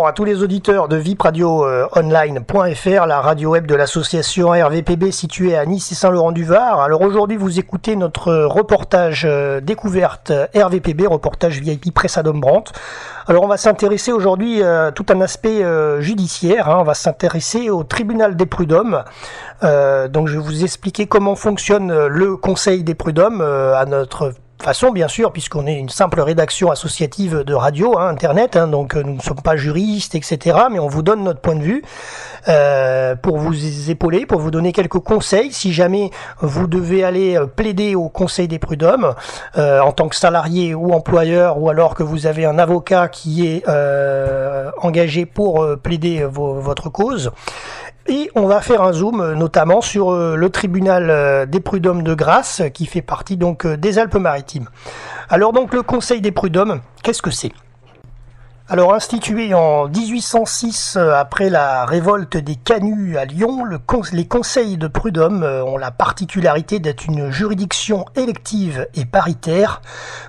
bonjour à tous les auditeurs de vipradioonline.fr, la radio web de l'association RVPB située à Nice et Saint-Laurent-du-Var. Alors aujourd'hui, vous écoutez notre reportage découverte RVPB, reportage VIP Presse Adam Brandt. Alors on va s'intéresser aujourd'hui à tout un aspect judiciaire, on va s'intéresser au tribunal des prud'hommes. Donc je vais vous expliquer comment fonctionne le conseil des prud'hommes à notre façon, bien sûr, puisqu'on est une simple rédaction associative de radio, internet, donc nous ne sommes pas juristes, etc., mais on vous donne notre point de vue pour vous épauler, pour vous donner quelques conseils si jamais vous devez aller plaider au conseil des prud'hommes en tant que salarié ou employeur, ou alors que vous avez un avocat qui est engagé pour plaider votre cause. Et on va faire un zoom notamment sur le tribunal des prud'hommes de Grasse qui fait partie donc des Alpes-Maritimes. Alors donc le conseil des prud'hommes, qu'est-ce que c'est ? Alors institué en 1806 après la révolte des Canuts à Lyon, les conseils de prud'hommes ont la particularité d'être une juridiction élective et paritaire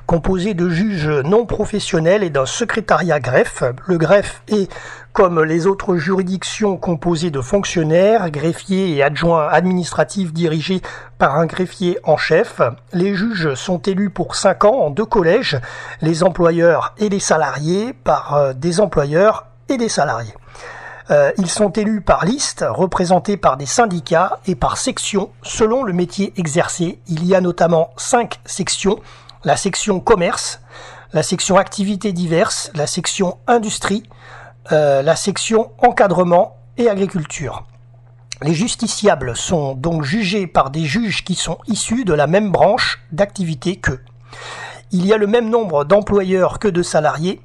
composée de juges non professionnels et d'un secrétariat greffe. Le greffe est, comme les autres juridictions, composées de fonctionnaires, greffiers et adjoints administratifs dirigés par un greffier en chef. Les juges sont élus pour 5 ans en 2 collèges, les employeurs et les salariés par des employeurs et des salariés. Ils sont élus par liste, représentés par des syndicats et par section selon le métier exercé. Il y a notamment 5 sections, la section commerce, la section activités diverses, la section industrie, la section encadrement et agriculture. Les justiciables sont donc jugés par des juges qui sont issus de la même branche d'activité qu'eux. Il y a le même nombre d'employeurs que de salariés.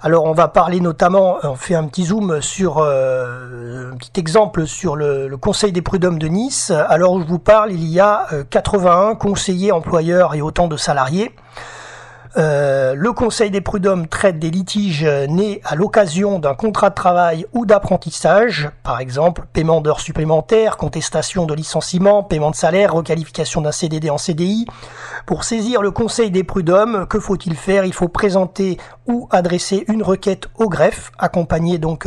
Alors on va parler notamment, on fait un petit zoom sur un petit exemple sur le conseil des prud'hommes de Nice. Alors où je vous parle, il y a 81 conseillers employeurs et autant de salariés. Le conseil des prud'hommes traite des litiges nés à l'occasion d'un contrat de travail ou d'apprentissage, par exemple paiement d'heures supplémentaires, contestation de licenciement, paiement de salaire, requalification d'un CDD en CDI. Pour saisir le conseil des prud'hommes, que faut-il faire ? Il faut présenter ou adresser une requête au greffe, accompagnée donc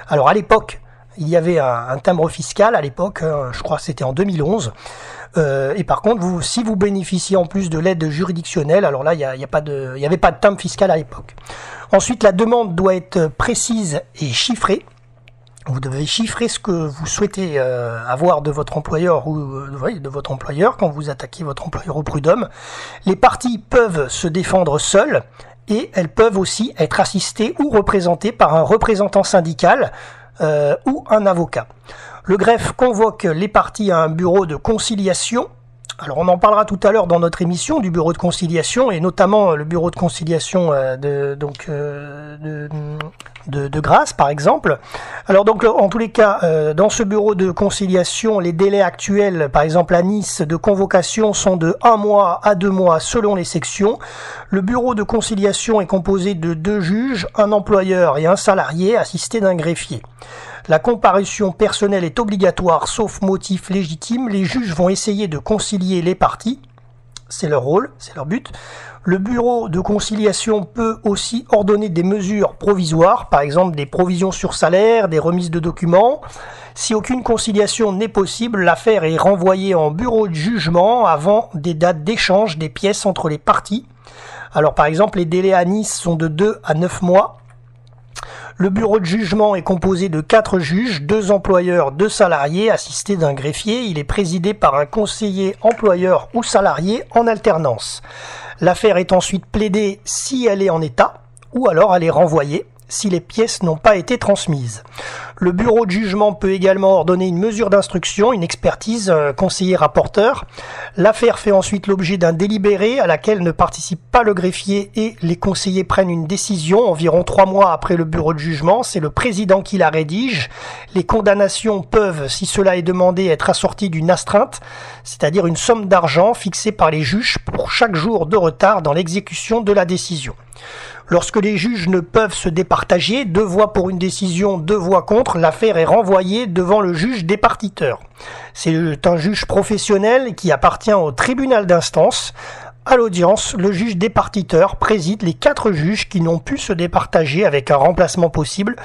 Alors à l'époque, il y avait un timbre fiscal à l'époque, je crois que c'était en 2011. Et par contre, si vous bénéficiez en plus de l'aide juridictionnelle, alors là, il y avait pas de timbre fiscal à l'époque. Ensuite, la demande doit être précise et chiffrée. Vous devez chiffrer ce que vous souhaitez avoir de votre employeur ou de votre employeur quand vous attaquez votre employeur au prud'homme. Les parties peuvent se défendre seules et elles peuvent aussi être assistées ou représentées par un représentant syndical ou un avocat. Le greffe convoque les parties à un bureau de conciliation. Alors on en parlera tout à l'heure dans notre émission du bureau de conciliation, et notamment le bureau de conciliation de Grasse par exemple. Alors donc en tous les cas, dans ce bureau de conciliation, les délais actuels par exemple à Nice de convocation sont de 1 mois à 2 mois selon les sections. Le bureau de conciliation est composé de 2 juges, un employeur et un salarié assisté d'un greffier. La comparution personnelle est obligatoire sauf motif légitime. Les juges vont essayer de concilier les parties. C'est leur rôle, c'est leur but. Le bureau de conciliation peut aussi ordonner des mesures provisoires, par exemple des provisions sur salaire, des remises de documents. Si aucune conciliation n'est possible, l'affaire est renvoyée en bureau de jugement avant des dates d'échange des pièces entre les parties. Alors par exemple, les délais à Nice sont de 2 à 9 mois. Le bureau de jugement est composé de 4 juges, 2 employeurs, 2 salariés, assistés d'un greffier. Il est présidé par un conseiller employeur ou salarié en alternance. L'affaire est ensuite plaidée si elle est en état, ou alors elle est renvoyée si les pièces n'ont pas été transmises. Le bureau de jugement peut également ordonner une mesure d'instruction, une expertise, conseiller-rapporteur. L'affaire fait ensuite l'objet d'un délibéré à laquelle ne participe pas le greffier et les conseillers prennent une décision environ 3 mois après le bureau de jugement. C'est le président qui la rédige. Les condamnations peuvent, si cela est demandé, être assorties d'une astreinte, c'est-à-dire une somme d'argent fixée par les juges pour chaque jour de retard dans l'exécution de la décision. Lorsque les juges ne peuvent se départager, 2 voix pour une décision, 2 voix contre, l'affaire est renvoyée devant le juge départiteur. C'est un juge professionnel qui appartient au tribunal d'instance. À l'audience, le juge départiteur préside les 4 juges qui n'ont pu se départager avec un remplacement possible.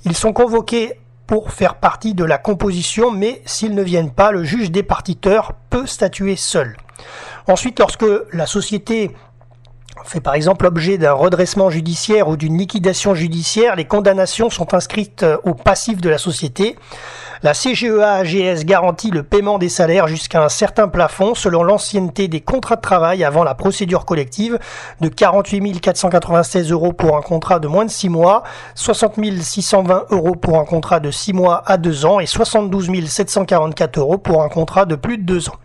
Ils sont convoqués pour faire partie de la composition, mais s'ils ne viennent pas, le juge départiteur peut statuer seul. Ensuite, lorsque la société fait par exemple l'objet d'un redressement judiciaire ou d'une liquidation judiciaire, les condamnations sont inscrites au passif de la société. La CGEA-AGS garantit le paiement des salaires jusqu'à un certain plafond selon l'ancienneté des contrats de travail avant la procédure collective de 48 496 € pour un contrat de moins de 6 mois, 60 620 € pour un contrat de 6 mois à 2 ans et 72 744 € pour un contrat de plus de 2 ans.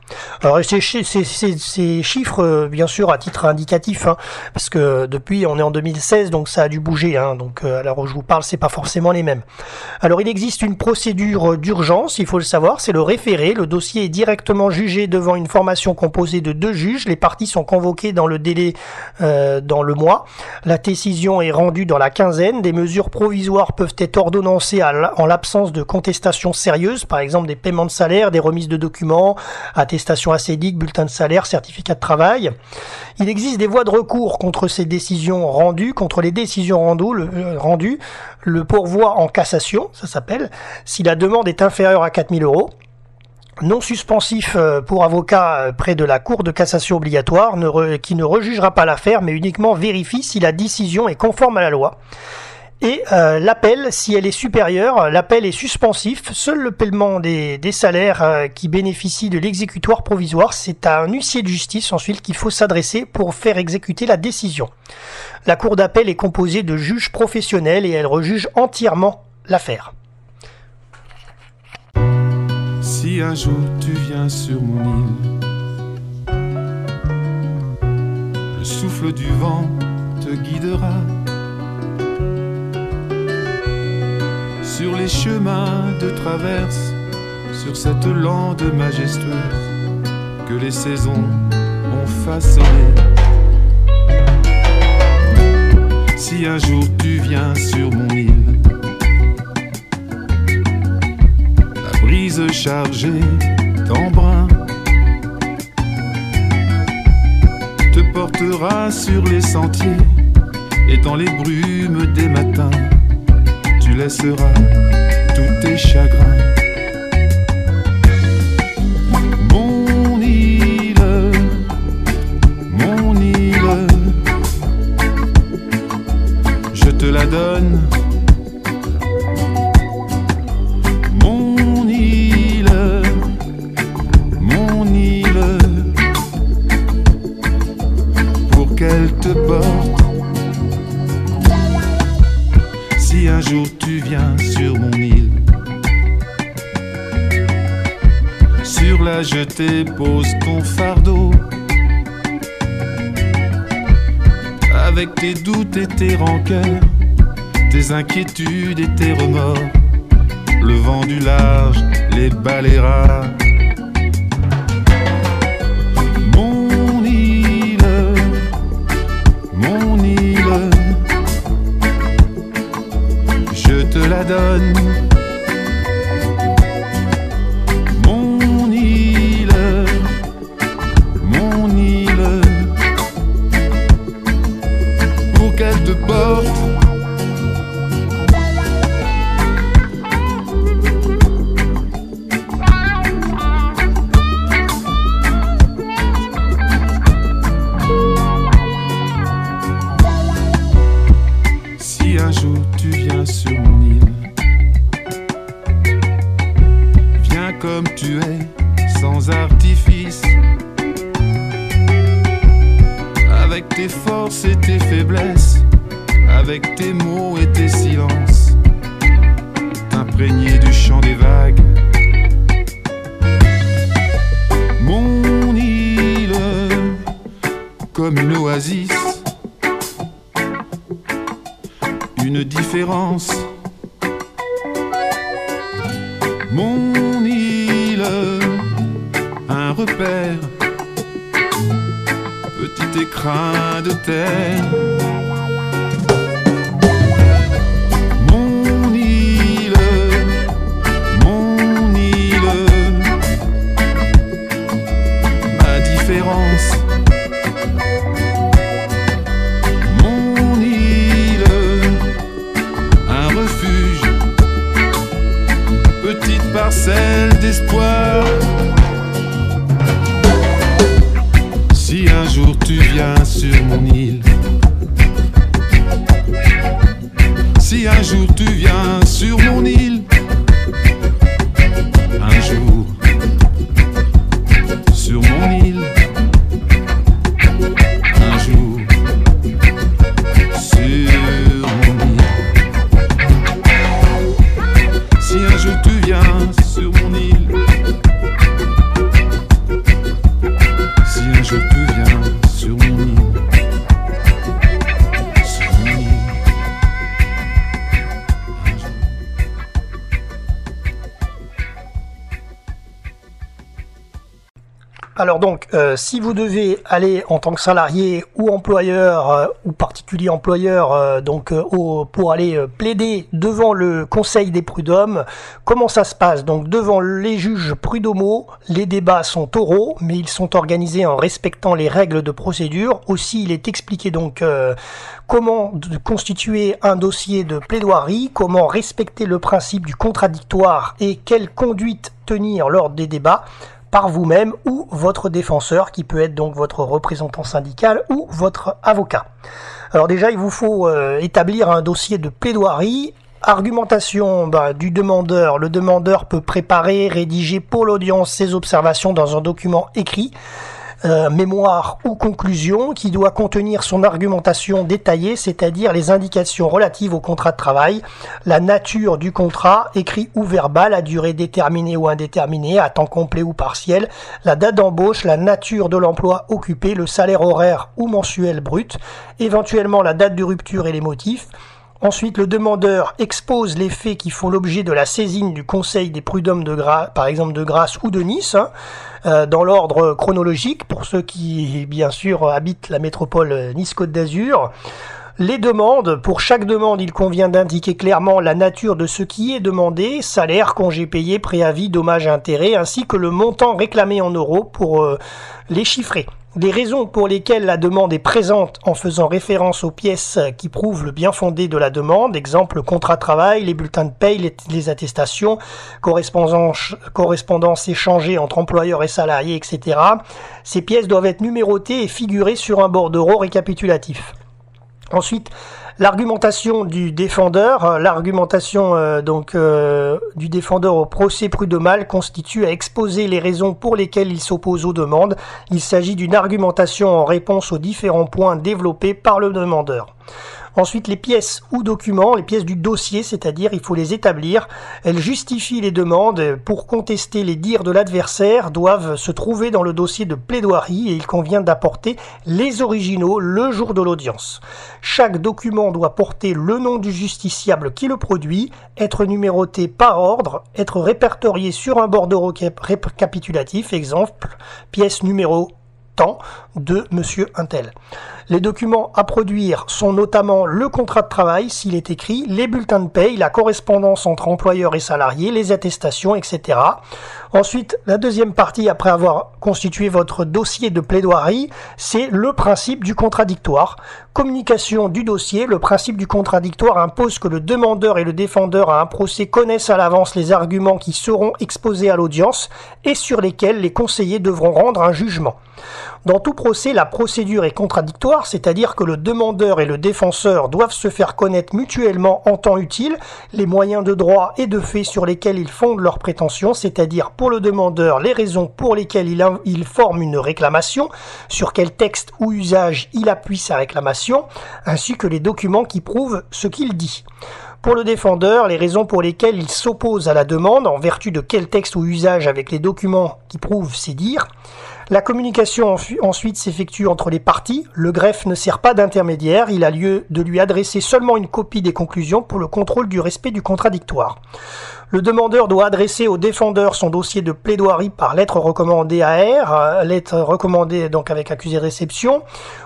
Alors ces chiffres, bien sûr, à titre indicatif, parce que depuis on est en 2016, donc ça a dû bouger, donc à l'heure où je vous parle, c'est pas forcément les mêmes. Alors il existe une procédure d'urgence, il faut le savoir, c'est le référé. Le dossier est directement jugé devant une formation composée de 2 juges. Les parties sont convoquées dans le délai dans le mois. La décision est rendue dans la quinzaine. Des mesures provisoires peuvent être ordonnancées en l'absence de contestation sérieuse, par exemple des paiements de salaire, des remises de documents, attestation acédique, bulletin de salaire, certificat de travail. Il existe des voies de recours contre ces décisions rendues, contre les décisions rendues. Le pourvoi en cassation, ça s'appelle, si la demande est inférieure à 4 000 €. Non suspensif pour avocat près de la Cour de cassation obligatoire, qui ne rejugera pas l'affaire, mais uniquement vérifie si la décision est conforme à la loi. Et l'appel, si elle est supérieure, l'appel est suspensif. Seul le paiement des salaires qui bénéficient de l'exécutoire provisoire, c'est à un huissier de justice ensuite qu'il faut s'adresser pour faire exécuter la décision. La cour d'appel est composée de juges professionnels et elle rejuge entièrement l'affaire. Si un jour tu viens sur mon île, le souffle du vent te guidera sur les chemins de traverse, sur cette lande majestueuse que les saisons ont façonnée. Si un jour tu viens sur mon île, la brise chargée d'embrun te portera sur les sentiers et dans les brumes des matins tu laisseras tous tes chagrins. Mon île, je te la donne. Mon île, pour qu'elle te porte. Si un jour tu viens sur mon île, sur la jetée pose ton fardeau, avec tes doutes et tes rancœurs, tes inquiétudes et tes remords. Le vent du large les balayera. Mon île, je te la donne. Mon île, pour qu'elle te porte. Si un jour tu viens sur mon île, viens comme tu es, sans artifice, avec tes forces et tes faiblesses, avec tes mots et tes silences, t'imprégner du chant des vagues. Mon île, comme une oasis, une différence. Mon île, un repère, petit écrin de terre. Mon île, ma différence. Alors donc, si vous devez aller en tant que salarié ou employeur ou particulier employeur, pour aller plaider devant le Conseil des prud'hommes, comment ça se passe? Donc devant les juges prud'homaux, les débats sont oraux, mais ils sont organisés en respectant les règles de procédure. Aussi, il est expliqué donc comment constituer un dossier de plaidoirie, comment respecter le principe du contradictoire et quelle conduite tenir lors des débats par vous-même ou votre défenseur, qui peut être donc votre représentant syndical ou votre avocat. Alors déjà, il vous faut établir un dossier de plaidoirie. Argumentation du demandeur. Le demandeur peut préparer, rédiger pour l'audience ses observations dans un document écrit, mémoire ou conclusion, qui doit contenir son argumentation détaillée, c'est-à-dire les indications relatives au contrat de travail, la nature du contrat, écrit ou verbal, à durée déterminée ou indéterminée, à temps complet ou partiel, la date d'embauche, la nature de l'emploi occupé, le salaire horaire ou mensuel brut, éventuellement la date de rupture et les motifs. Ensuite, le demandeur expose les faits qui font l'objet de la saisine du Conseil des prud'hommes par exemple de Grasse ou de Nice, dans l'ordre chronologique, pour ceux qui, bien sûr, habitent la métropole Nice-Côte d'Azur. Les demandes, pour chaque demande, il convient d'indiquer clairement la nature de ce qui est demandé, salaire, congé payé, préavis, dommages et intérêts, ainsi que le montant réclamé en euros pour les chiffrer. Les raisons pour lesquelles la demande est présente en faisant référence aux pièces qui prouvent le bien fondé de la demande, exemple le contrat de travail, les bulletins de paye, les attestations, correspondance échangée entre employeurs et salariés, etc. Ces pièces doivent être numérotées et figurer sur un bordereau récapitulatif. Ensuite, l'argumentation du défendeur, du défendeur au procès prud'homal constitue à exposer les raisons pour lesquelles il s'oppose aux demandes. Il s'agit d'une argumentation en réponse aux différents points développés par le demandeur. Ensuite, les pièces ou documents, les pièces du dossier, c'est-à-dire il faut les établir. Elles justifient les demandes. Pour contester les dires de l'adversaire, doivent se trouver dans le dossier de plaidoirie et il convient d'apporter les originaux le jour de l'audience. Chaque document doit porter le nom du justiciable qui le produit, être numéroté par ordre, être répertorié sur un bordereau récapitulatif, exemple, pièce numéro temps de Monsieur Untel. Les documents à produire sont notamment le contrat de travail, s'il est écrit, les bulletins de paye, la correspondance entre employeurs et salariés, les attestations, etc. Ensuite, la deuxième partie, après avoir constitué votre dossier de plaidoirie, c'est le principe du contradictoire. Communication du dossier, le principe du contradictoire impose que le demandeur et le défendeur à un procès connaissent à l'avance les arguments qui seront exposés à l'audience et sur lesquels les conseillers devront rendre un jugement. Dans tout procès, la procédure est contradictoire, c'est-à-dire que le demandeur et le défenseur doivent se faire connaître mutuellement en temps utile les moyens de droit et de fait sur lesquels ils fondent leurs prétentions, c'est-à-dire pour le demandeur les raisons pour lesquelles il forme une réclamation, sur quel texte ou usage il appuie sa réclamation, ainsi que les documents qui prouvent ce qu'il dit. Pour le défendeur, les raisons pour lesquelles il s'oppose à la demande, en vertu de quel texte ou usage avec les documents qui prouvent ses dires. La communication ensuite s'effectue entre les parties. Le greffe ne sert pas d'intermédiaire. Il a lieu de lui adresser seulement une copie des conclusions pour le contrôle du respect du contradictoire. Le demandeur doit adresser au défendeur son dossier de plaidoirie par lettre recommandée AR, lettre recommandée donc avec accusé de réception.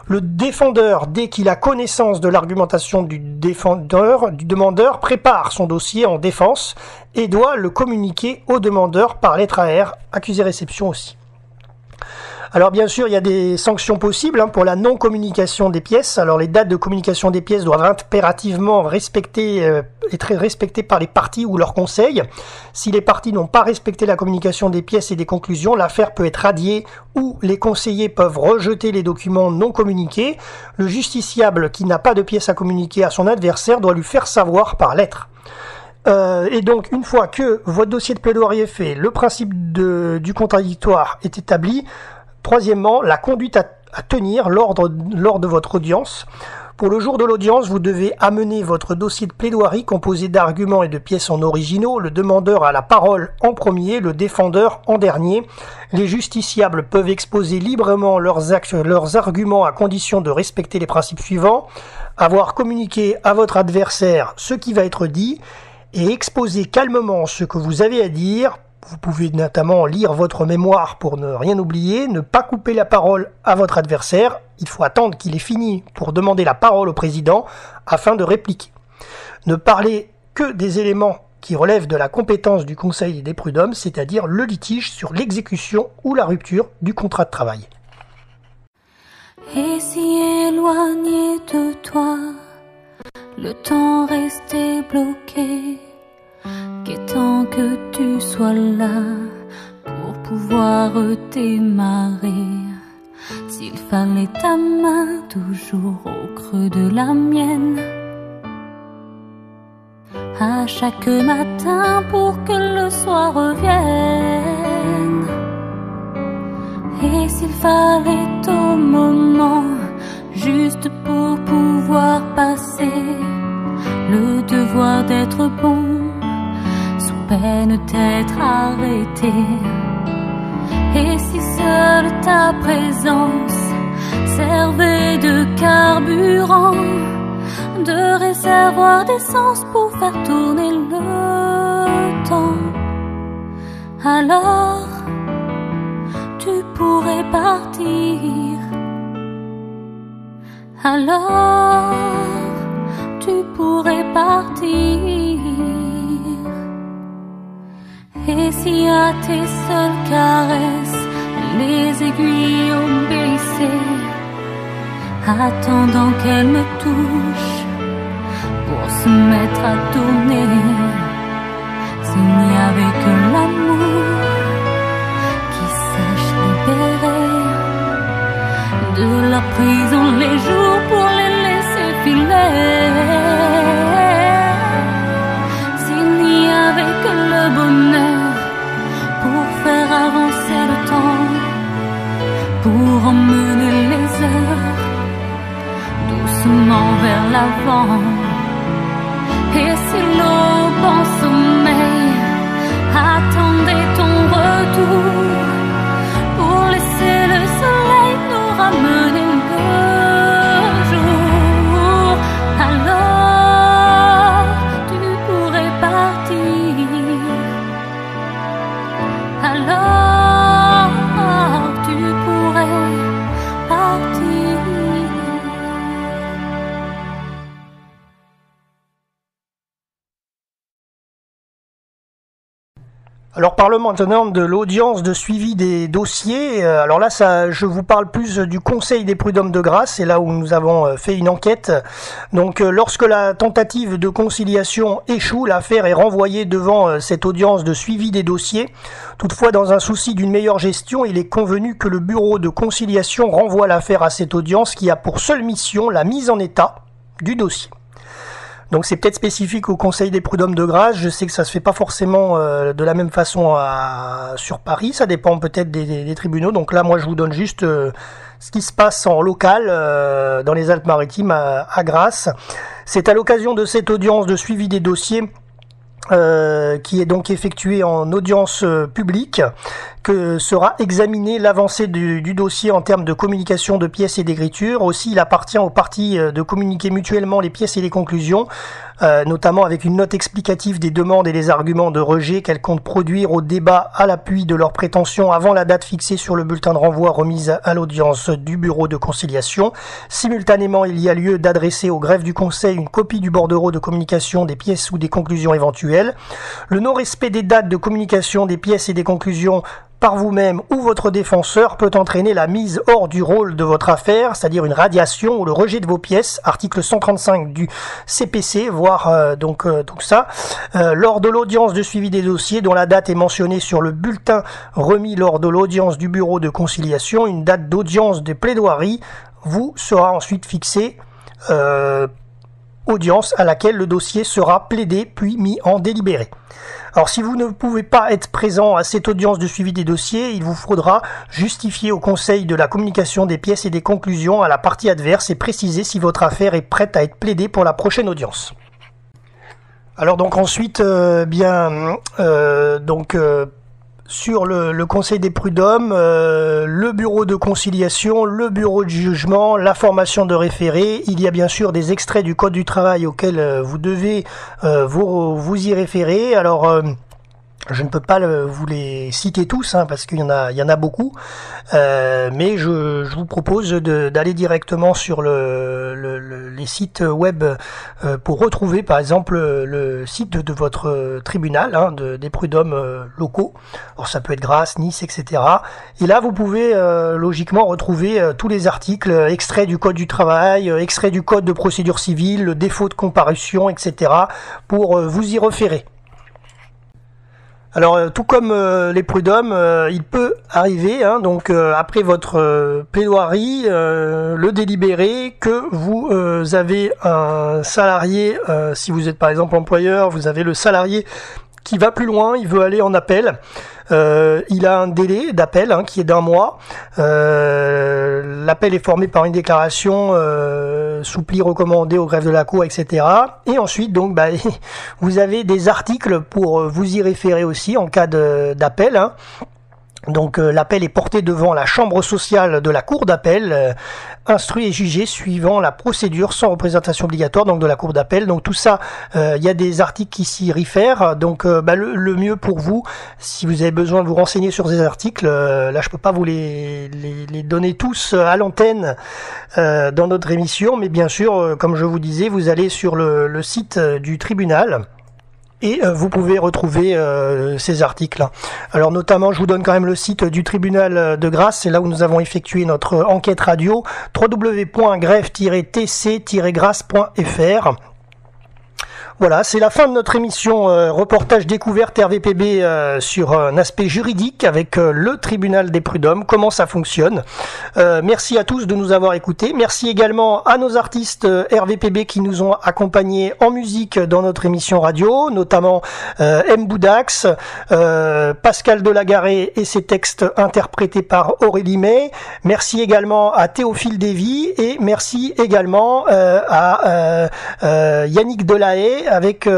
Le défendeur, dès qu'il a connaissance de l'argumentation du demandeur, prépare son dossier en défense et doit le communiquer au demandeur par lettre AR, accusé de réception aussi. Alors bien sûr, il y a des sanctions possibles pour la non-communication des pièces. Alors les dates de communication des pièces doivent impérativement être respectées par les parties ou leur conseil. Si les parties n'ont pas respecté la communication des pièces et des conclusions, l'affaire peut être radiée ou les conseillers peuvent rejeter les documents non communiqués. Le justiciable qui n'a pas de pièces à communiquer à son adversaire doit lui faire savoir par lettre. Et donc, une fois que votre dossier de plaidoirie est fait, le principe du contradictoire est établi. Troisièmement, la conduite à tenir lors de votre audience. Pour le jour de l'audience, vous devez amener votre dossier de plaidoirie composé d'arguments et de pièces en originaux. Le demandeur a la parole en premier, le défendeur en dernier. Les justiciables peuvent exposer librement leurs arguments à condition de respecter les principes suivants. Avoir communiqué à votre adversaire ce qui va être dit et exposer calmement ce que vous avez à dire. Vous pouvez notamment lire votre mémoire pour ne rien oublier, ne pas couper la parole à votre adversaire. Il faut attendre qu'il ait fini pour demander la parole au président afin de répliquer. Ne parlez que des éléments qui relèvent de la compétence du Conseil des prud'hommes, c'est-à-dire le litige sur l'exécution ou la rupture du contrat de travail. Et si éloigné de toi, le temps restait bloqué, qu'étant que tu sois là pour pouvoir démarrer, s'il fallait ta main toujours au creux de la mienne, à chaque matin pour que le soir revienne. Et s'il fallait au moment juste pour pouvoir passer le devoir d'être bon, sous peine d'être arrêté. Et si seule ta présence servait de carburant, de réservoir d'essence pour faire tourner le temps, alors tu pourrais partir. Alors tu pourrais partir. Et si à tes seules caresses les aiguilles ont baissé, attendant qu'elles me touchent pour se mettre à tourner, s'il n'y avait que l'amour qui sache libérer de leur prison les jours pour les laisser filer, s'il n'y avait que le bonheur pour faire avancer le temps, pour emmener les heures doucement vers l'avant. Et si l'aube en sommeil attendait ton retour pour laisser le soleil nous ramener le jour, alors tu pourrais partir. Alors tu pourrais partir. Alors parlons maintenant de l'audience de suivi des dossiers. Alors là, je vous parle plus du Conseil des prud'hommes de grâce, c'est là où nous avons fait une enquête. Donc lorsque la tentative de conciliation échoue, l'affaire est renvoyée devant cette audience de suivi des dossiers. Toutefois, dans un souci d'une meilleure gestion, il est convenu que le bureau de conciliation renvoie l'affaire à cette audience qui a pour seule mission la mise en état du dossier. Donc c'est peut-être spécifique au Conseil des prud'hommes de grâce. Je sais que ça se fait pas forcément de la même façon sur Paris. Ça dépend peut-être des tribunaux. Donc là, moi, je vous donne juste ce qui se passe en local dans les Alpes-Maritimes à Grasse. C'est à l'occasion de cette audience de suivi des dossiers qui est donc effectuée en audience publique que sera examiné l'avancée du dossier en termes de communication de pièces et d'écriture. Aussi, il appartient aux parties de communiquer mutuellement les pièces et les conclusions, notamment avec une note explicative des demandes et des arguments de rejet qu'elles comptent produire au débat à l'appui de leurs prétentions avant la date fixée sur le bulletin de renvoi remise à l'audience du bureau de conciliation. Simultanément, il y a lieu d'adresser au greffe du Conseil une copie du bordereau de communication des pièces ou des conclusions éventuelles. Le non-respect des dates de communication des pièces et des conclusions par vous-même ou votre défenseur peut entraîner la mise hors du rôle de votre affaire, c'est-à-dire une radiation ou le rejet de vos pièces, article 135 du CPC, voire donc ça, lors de l'audience de suivi des dossiers dont la date est mentionnée sur le bulletin remis lors de l'audience du bureau de conciliation, une date d'audience de plaidoirie vous sera ensuite fixée, audience à laquelle le dossier sera plaidé puis mis en délibéré. Alors si vous ne pouvez pas être présent à cette audience de suivi des dossiers, il vous faudra justifier au Conseil de la communication des pièces et des conclusions à la partie adverse et préciser si votre affaire est prête à être plaidée pour la prochaine audience. Alors donc ensuite, sur le Conseil des prud'hommes, le bureau de conciliation, le bureau de jugement, la formation de référé. Il y a bien sûr des extraits du Code du travail auxquels vous devez vous y référer. Alors Je ne peux pas vous les citer tous, hein, parce qu'il y en a beaucoup, mais je vous propose d'aller directement sur les sites web pour retrouver par exemple le site de votre tribunal, hein, des prud'hommes locaux. Alors ça peut être Grasse, Nice, etc. Et là vous pouvez logiquement retrouver tous les articles, extraits du code du travail, extraits du code de procédure civile, le défaut de comparution, etc. pour vous y référer. Alors tout comme les prud'hommes, il peut arriver, hein, donc après votre plaidoirie, le délibéré, que vous avez un salarié, si vous êtes par exemple employeur, vous avez le salarié qui va plus loin, il veut aller en appel. Il a un délai d'appel, hein, qui est d'1 mois. L'appel est formé par une déclaration sous pli recommandé au greffe de la cour, etc. Et ensuite, donc, vous avez des articles pour vous y référer aussi en cas d'appel, hein. Donc l'appel est porté devant la chambre sociale de la cour d'appel, instruit et jugé suivant la procédure sans représentation obligatoire, donc de la cour d'appel. Donc tout ça, il y a des articles qui s'y réfèrent. Donc le mieux pour vous, si vous avez besoin de vous renseigner sur ces articles, là je peux pas vous les donner tous à l'antenne dans notre émission, mais bien sûr, comme je vous disais, vous allez sur le site du tribunal. Et vous pouvez retrouver ces articles. Alors notamment, je vous donne quand même le site du tribunal de Grasse, c'est là où nous avons effectué notre enquête radio, www.greffe-tc-grasse.fr. Voilà, c'est la fin de notre émission reportage découverte RVPB sur un aspect juridique avec le tribunal des prud'hommes, comment ça fonctionne. Merci à tous de nous avoir écoutés. Merci également à nos artistes RVPB qui nous ont accompagnés en musique dans notre émission radio, notamment M. Boudax, Pascal Delagaré et ses textes interprétés par Aurélie May. Merci également à Théophile Dévy et merci également à Yannick Delahaye avec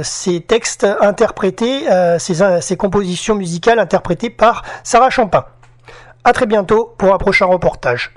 ses textes interprétés, ses compositions musicales interprétées par Sarah Champin. À très bientôt pour un prochain reportage.